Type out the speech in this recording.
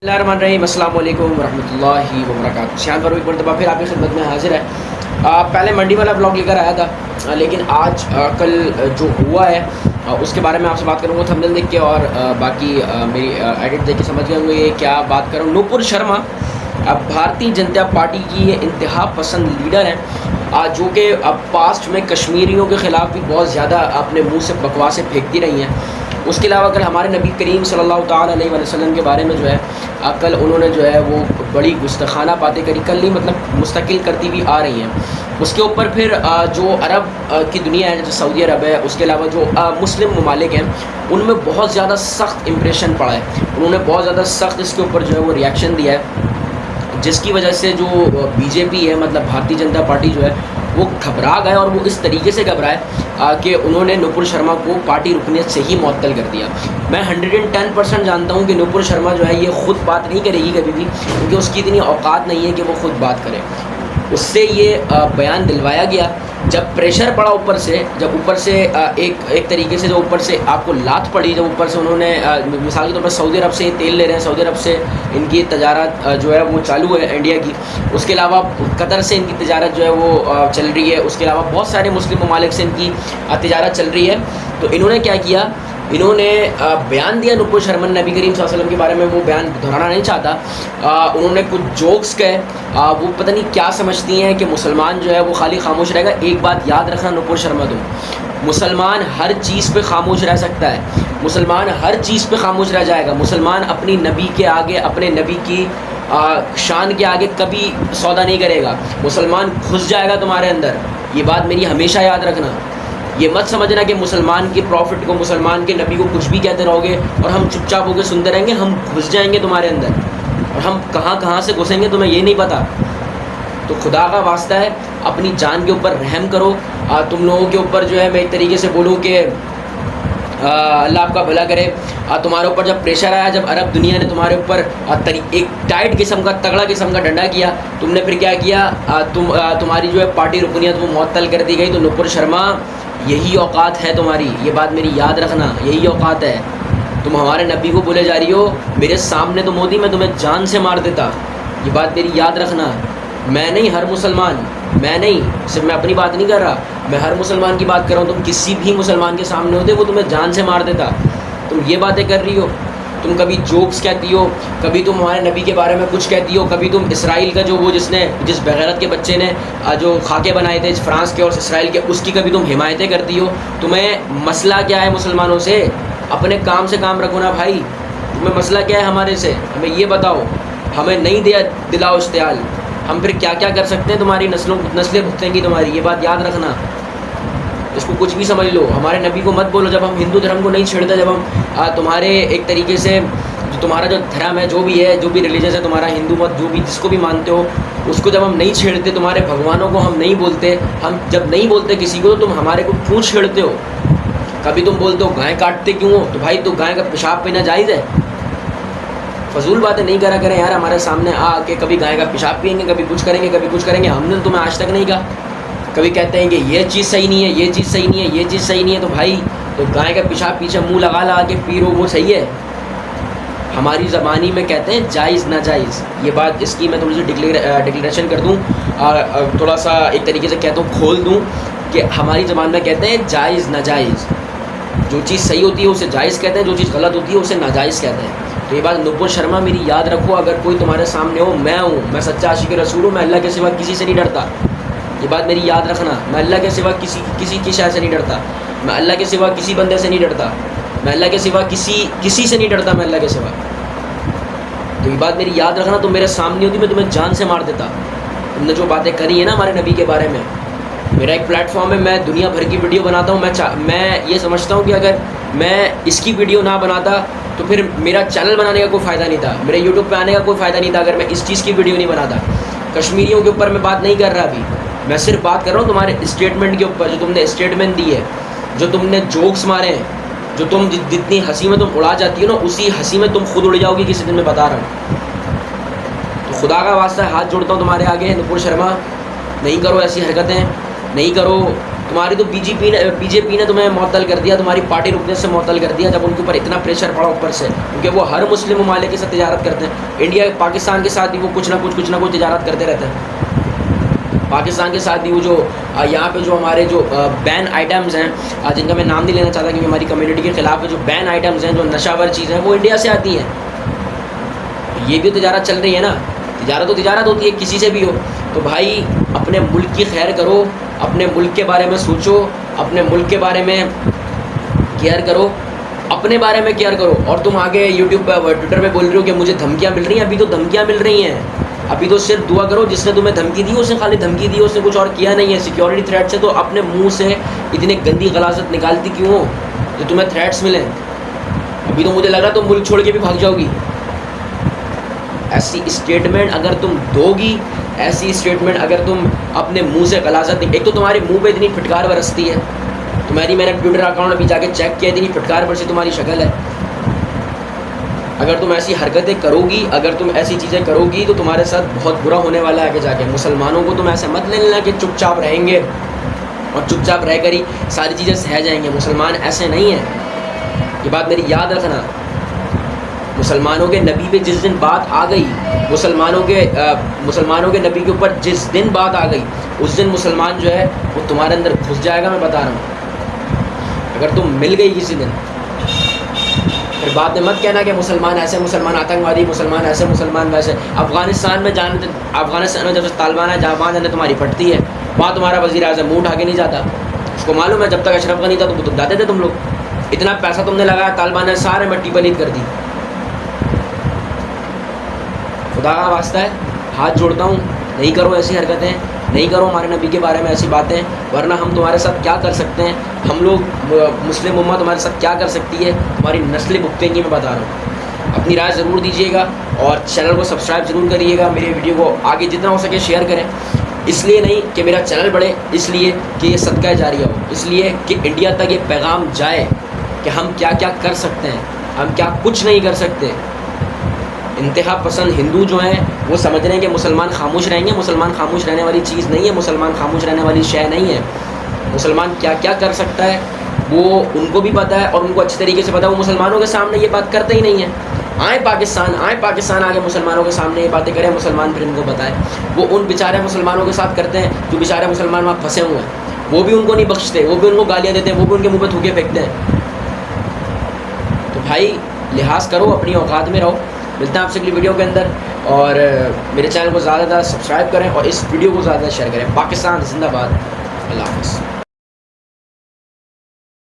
الرحیم السلام علیکم ورحمۃ اللہ وبرکاتہ۔ شان پر ایک مرتبہ پھر آپ کی خدمت میں حاضر ہے۔ پہلے منڈی والا بلاگ لے کر آیا تھا، لیکن آج کل جو ہوا ہے اس کے بارے میں آپ سے بات کروں گا، تھمبنیل دیکھ کے اور باقی میری ایڈٹ دیکھ کے سمجھ گئے ہوں گے یہ کیا بات کروں۔ نوپور شرما بھارتی جنتا پارٹی کی انتہا پسند لیڈر ہیں، جو کہ اب پاسٹ میں کشمیریوں کے خلاف بھی بہت زیادہ اپنے منہ سے بکواسیں پھینکتی رہی ہیں۔ اس کے علاوہ کل ہمارے نبی کریم صلی اللہ تعالیٰ علیہ وسلم کے بارے میں جو ہے کل انہوں نے جو ہے وہ بڑی گستاخانہ باتیں کری، کل نہیں مطلب مستقل کرتی بھی آ رہی ہیں۔ اس کے اوپر پھر جو عرب کی دنیا ہے، جیسے سعودی عرب ہے، اس کے علاوہ جو مسلم ممالک ہیں، ان میں بہت زیادہ سخت امپریشن پڑا ہے۔ انہوں نے بہت زیادہ سخت اس کے اوپر جو ہے وہ ریئیکشن دیا ہے، جس کی وجہ سے جو بی جے پی ہے، مطلب بھارتی جنتا پارٹی جو ہے وہ گھبرا گئے، اور وہ اس طریقے سے گھبرائے کہ انہوں نے نوپور شرما کو پارٹی رکنیت سے ہی معطل کر دیا۔ میں 110% جانتا ہوں کہ نوپور شرما جو ہے یہ خود بات نہیں کرے گی کبھی بھی، کیونکہ اس کی اتنی اوقات نہیں ہے کہ وہ خود بات کرے۔ اس سے یہ بیان دلوایا گیا جب پریشر پڑا اوپر سے، جب اوپر سے ایک طریقے سے جو اوپر سے آپ کو لات پڑی، جب اوپر سے انہوں نے مثال کے طور پر سعودی عرب سے تیل لے رہے ہیں، سعودی عرب سے ان کی تجارت جو ہے وہ چالو ہے انڈیا کی، اس کے علاوہ قطر سے ان کی تجارت جو ہے وہ چل رہی ہے، اس کے علاوہ بہت سارے مسلم ممالک سے ان کی تجارت چل رہی ہے۔ تو انہوں نے کیا کیا، انہوں نے بیان دیا نوپور شرما، نبی کریم صلی اللہ علیہ وسلم کے بارے میں وہ بیان دہرانا نہیں چاہتا۔ انہوں نے کچھ جوکس کہے، وہ پتہ نہیں کیا سمجھتی ہیں کہ مسلمان جو ہے وہ خالی خاموش رہے گا۔ ایک بات یاد رکھنا نوپور شرما، تم مسلمان ہر چیز پہ خاموش رہ سکتا ہے، مسلمان ہر چیز پہ خاموش رہ جائے گا، مسلمان اپنی نبی کے آگے، اپنے نبی کی شان کے آگے کبھی سودا نہیں کرے گا، مسلمان گھس جائے گا تمہارے اندر۔ یہ بات میری ہمیشہ یاد رکھنا، یہ مت سمجھنا کہ مسلمان کے پروفٹ کو، مسلمان کے نبی کو کچھ بھی کہتے رہو گے اور ہم چپ چاپ ہو کے سنتے رہیں گے، ہم گھس جائیں گے تمہارے اندر، اور ہم کہاں کہاں سے گھسیں گے تمہیں یہ نہیں پتہ۔ تو خدا کا واسطہ ہے اپنی جان کے اوپر رحم کرو۔ تم لوگوں کے اوپر جو ہے میں ایک طریقے سے بولوں کہ اللہ آپ کا بھلا کرے، تمہارے اوپر جب پریشر آیا، جب عرب دنیا نے تمہارے اوپر ایک ٹائٹ قسم کا، تگڑا قسم کا ڈنڈا کیا، تم نے پھر کیا کیا، تمہاری جو ہے پارٹی رکنیت وہ معطل کر دی گئی۔ تو نوپور شرما یہی اوقات ہے تمہاری، یہ بات میری یاد رکھنا، یہی اوقات ہے۔ تم ہمارے نبی کو بولے جا رہی ہو، میرے سامنے تو مودی میں تمہیں جان سے مار دیتا، یہ بات میری یاد رکھنا۔ میں نہیں، ہر مسلمان، میں نہیں، صرف میں اپنی بات نہیں کر رہا، میں ہر مسلمان کی بات کر رہا ہوں۔ تم کسی بھی مسلمان کے سامنے ہوتے وہ تمہیں جان سے مار دیتا، تم یہ باتیں کر رہی ہو۔ تم کبھی جوکس کہتی ہو، کبھی تم ہمارے نبی کے بارے میں کچھ کہتی ہو، کبھی تم اسرائیل کا جو وہ جس بغیرت کے بچے نے جو خاکے بنائے تھے فرانس کے اور اسرائیل کے، اس کی کبھی تم حمایتیں کرتی ہو۔ تمہیں مسئلہ کیا ہے مسلمانوں سے؟ اپنے کام سے کام رکھو نا بھائی، تمہیں مسئلہ کیا ہے ہمارے سے؟ ہمیں یہ بتاؤ، ہمیں نہیں دلاؤ اشتعال، ہم پھر کیا کیا کر سکتے ہیں؟ تمہاری نسلیں بھگتیں گی تمہاری، یہ بات یاد رکھنا۔ اس کو کچھ بھی سمجھ لو، ہمارے نبی کو مت بولو۔ جب ہم ہندو دھرم کو نہیں چھیڑتے، جب ہم تمہارے ایک طریقے سے جو تمہارا جو دھرم ہے، جو بھی ہے، جو بھی ریلیجن ہے تمہارا، ہندو مت، جو بھی جس کو بھی مانتے ہو، اس کو جب ہم نہیں چھیڑتے، تمہارے بھگوانوں کو ہم نہیں بولتے، ہم جب نہیں بولتے کسی کو، تو تم ہمارے کو کیوں چھیڑتے ہو؟ کبھی تم بولتے ہو گائے کاٹتے کیوں ہو، تو بھائی تو گائے کا پیشاب پینا جائز ہے؟ فضول باتیں نہیں کرا کریں یار ہمارے سامنے آ کے، کبھی گائے کا پیشاب پئیں گے، کبھی کچھ کریں گے، کبھی کچھ کریں گے۔ ہم نے تمہیں آج تک نہیں کہا، کبھی کہتے ہیں کہ یہ چیز صحیح نہیں ہے، یہ چیز صحیح نہیں ہے، یہ چیز صحیح نہیں ہے، تو بھائی تو گائے کا پیشاب پیچھے منہ لگا کے پی رہو، وہ صحیح ہے؟ ہماری زبانی میں کہتے ہیں جائز ناجائز، یہ بات اس کی میں تھوڑی سی ڈکلیریشن کر دوں، تھوڑا سا ایک طریقے سے کہتا ہوں، کھول دوں کہ ہماری زبان میں کہتے ہیں جائز ناجائز، جو چیز صحیح ہوتی ہے اسے جائز کہتے ہیں، جو چیز غلط ہوتی ہے اسے ناجائز کہتے ہیں۔ تو یہ بات نوپور شرما میری یاد رکھو، اگر کوئی تمہارے سامنے ہو، میں ہوں، میں سچا عاشق رسول ہوں، میں اللہ کے سوا کسی سے نہیں ڈرتا، یہ بات میری یاد رکھنا۔ میں اللہ کے سوا کسی کی شے سے نہیں ڈرتا، میں اللہ کے سوا کسی بندے سے نہیں ڈرتا، میں اللہ کے سوا کسی سے نہیں ڈرتا، میں اللہ کے سوا۔ تو یہ بات میری یاد رکھنا، تم میرے سامنے ہوتی میں تمہیں جان سے مار دیتا۔ تم نے جو باتیں کری ہیں نا ہمارے نبی کے بارے میں، میرا ایک پلیٹ فارم ہے، میں دنیا بھر کی ویڈیو بناتا ہوں، میں یہ سمجھتا ہوں کہ اگر میں اس کی ویڈیو نہ بناتا تو پھر میرا چینل بنانے کا کوئی فائدہ نہیں تھا، میرے یوٹیوب پہ آنے کا کوئی فائدہ نہیں تھا، اگر میں اس چیز کی ویڈیو نہیں بناتا۔ کشمیریوں کے اوپر میں بات نہیں کر رہا ابھی، میں صرف بات کر رہا ہوں تمہارے اسٹیٹمنٹ کے اوپر، جو تم نے اسٹیٹمنٹ دی ہے، جو تم نے جوکس مارے ہیں، جو تم جتنی ہنسی میں تم اڑا جاتی ہو نا، اسی ہنسی میں تم خود اڑ جاؤ گی کسی دن، میں بتا رہا ہوں۔ تو خدا کا واسطہ ہاتھ جوڑتا ہوں تمہارے آگے، نوپور شرما نہیں کرو ایسی حرکتیں، نہیں کرو تمہاری تو بی جے پی نے تمہیں معطل کر دیا، تمہاری پارٹی رکنے سے معطل کر دیا جب ان کے اوپر اتنا پریشر پڑا اوپر سے، کیونکہ وہ ہر مسلم ممالک کے ساتھ تجارت کرتے ہیں. انڈیا پاکستان کے ساتھ بھی وہ کچھ نہ کچھ تجارت کرتے رہتے ہیں. پاکستان کے ساتھ بھی وہ جو یہاں پہ جو ہمارے جو بین آئٹمز ہیں، جن کا میں نام نہیں لینا چاہتا کیونکہ ہماری کمیونٹی کے خلاف ہے، جو بین آئٹمز ہیں، جو نشہ ور چیزیں ہیں، وہ انڈیا سے آتی ہیں. یہ بھی تجارت چل رہی ہے نا. تجارت تو تجارت ہوتی ہے کسی سے بھی ہو. تو بھائی اپنے ملک کی خیر کرو، اپنے ملک کے بارے میں سوچو، اپنے ملک کے بارے میں کیئر کرو، اپنے بارے میں کیئر کرو. اور تم آگے یوٹیوب پہ ٹویٹر پہ بول رہے ہو کہ مجھے دھمکیاں مل رہی ہیں. ابھی تو دھمکیاں مل رہی ہیں، ابھی تو صرف دعا کرو. جس نے تمہیں دھمکی دی اس نے خالی دھمکی دی، اس نے کچھ اور کیا نہیں ہے. سیکیورٹی تھریٹ سے تو اپنے منہ سے اتنی گندی غلاظت نکالتی کیوں ہو جو تمہیں تھریٹس ملیں؟ ابھی تو مجھے لگ رہا تم ملک چھوڑ کے بھی بھاگ جاؤ گی. ایسی اسٹیٹمنٹ اگر تم دو گی، ایسی اسٹیٹمنٹ اگر تم اپنے منہ سے غلاظت، ایک تو تمہارے منہ پہ اتنی پھٹکار برستی ہے تمہاری، میں نے ٹویٹر اکاؤنٹ ابھی جا کے چیک کیا، اتنی پھٹکار برسی تمہاری شکل ہے. اگر تم ایسی حرکتیں کرو گی، اگر تم ایسی چیزیں کرو گی تو تمہارے ساتھ بہت برا ہونے والا ہے آگے جا کے. مسلمانوں کو تم ایسے مت لے لینا کہ چپ چاپ رہیں گے اور چپ چاپ رہ کر ہی ساری چیزیں سہ جائیں گے. مسلمان ایسے نہیں ہیں، یہ بات میری یاد رکھنا. مسلمانوں کے نبی پہ جس دن بات آ گئی، مسلمانوں کے نبی کے اوپر جس دن بات آ گئی، اس دن مسلمان جو ہے وہ تمہارے اندر گھس جائے گا. میں بتا رہا ہوں، اگر تم مل گئی کسی دن، پھر بعد میں مت کہنا کہ مسلمان ایسے، مسلمان آتنکوادی، مسلمان ایسے، مسلمان ویسے. افغانستان میں جب سے طالبان ہے، جہاں جانے تمہاری پھٹتی ہے، وہاں تمہارا وزیر اعظم منہ اٹھا کے نہیں جاتا. اس کو معلوم ہے جب تک اشرف غنی تھا تو جاتے تھے تم لوگ. اتنا پیسہ تم نے لگایا، طالبان نے سارے مٹی پلیت کر دی. خدا کا واسطہ ہے، ہاتھ جوڑتا ہوں، نہیں کرو ایسی حرکتیں، نہیں کرو ہمارے نبی کے بارے میں ایسی باتیں، ورنہ ہم تمہارے ساتھ کیا کر سکتے ہیں. ہم لوگ مسلم امت تمہارے ساتھ کیا کر سکتی ہے، تمہاری نسلیں بھگتیں گی. میں بتا رہا ہوں. اپنی رائے ضرور دیجیے گا اور چینل کو سبسکرائب ضرور کریے گا. میری ویڈیو کو آگے جتنا ہو سکے شیئر کریں. اس لیے نہیں کہ میرا چینل بڑھے، اس لیے کہ یہ صدقہ جاریہ ہو، اس لیے کہ انڈیا تک یہ پیغام جائے کہ ہم کیا کیا کر سکتے ہیں، ہم کیا کچھ نہیں کر سکتے. انتہا پسند ہندو جو ہیں وہ سمجھ رہے ہیں کہ مسلمان خاموش رہیں گے. مسلمان خاموش رہنے والی چیز نہیں ہے، مسلمان خاموش رہنے والی شے نہیں ہے. مسلمان کیا کیا کر سکتا ہے وہ ان کو بھی پتہ ہے، اور ان کو اچھی طریقے سے پتہ ہے. وہ مسلمانوں کے سامنے یہ بات کرتے ہی نہیں ہیں. آئیں پاکستان آگے مسلمانوں کے سامنے یہ باتیں کریں، مسلمان پھر ان کو بتائیں. وہ ان بیچارے مسلمانوں کے ساتھ کرتے ہیں جو بیچارے مسلمان وہاں پھنسے ہوئے ہیں. وہ بھی ان کو نہیں بخشتے، وہ بھی ان کو گالیاں دیتے ہیں، وہ بھی ان کے منہ پہ تھوکے پھینکتے ہیں. تو بھائی لحاظ کرو، اپنی اوقات میں رہو. ملتا ہے آپ سے اگلی ویڈیو کے اندر، اور میرے چینل کو زیادہ سے زیادہ سبسکرائب کریں اور اس ویڈیو کو زیادہ شیئر کریں. پاکستان زندہ باد. اللہ حافظ.